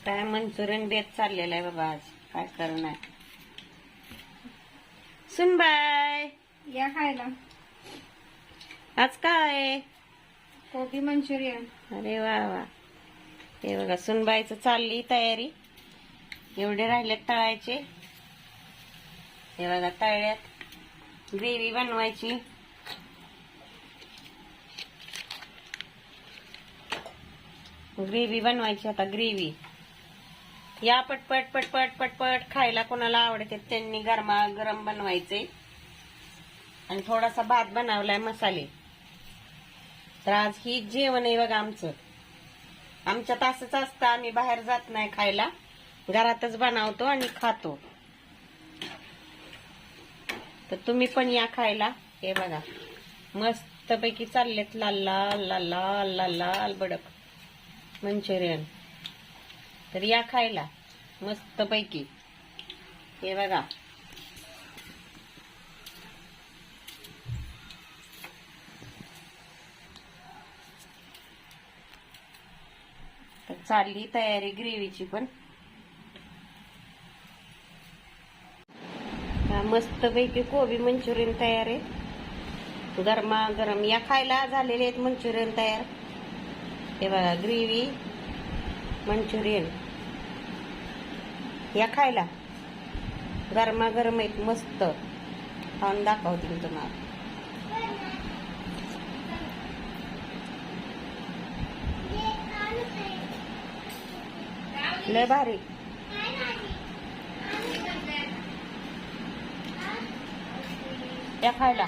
काय मंचुरियन बेत चाललेला आहे बाबा. आज काय करणार सुनबाई या खायला आज काय कोबी मंचुरियन. अरे वा वा. हे बघा सुनबाईचं चालली तयारी. एवढे राहिलेत तळायचे. हे बघा तळ्यात ग्रेव्ही बनवायची. ग्रेव्ही बनवायची आता ग्रेव्ही. या पटपट पटपट पटपट खायला कोणाला आवडते त्यांनी गरमा गरम बनवायचे. आणि थोडासा भात बनवलाय मसाले. तर आज ही जेवण आहे बघा आमचं. आमच्यात असंच असतं. आम्ही बाहेर जात नाही खायला. घरातच बनवतो आणि खातो. तर तुम्ही पण या खायला. हे बघा मस्त पैकी चाललेत लाल लाल लाल लाल लाल लाल बडक मंचुरियन. तर या खायला मस्त पैकी. हे बघा तर चालली तयारी ग्रेव्हीची पण. मस्त पैकी कोबी मंचुरियन तयार आहे. गरमा गरम या खायला. झालेले आहेत मंचुरियन तयार. हे बघा ग्रेव्ही मंचुरियन या खायला. गरमा गरम आहेत मस्त. खाऊन दाखवते मी तुम्हाला. लय भारी. या खायला.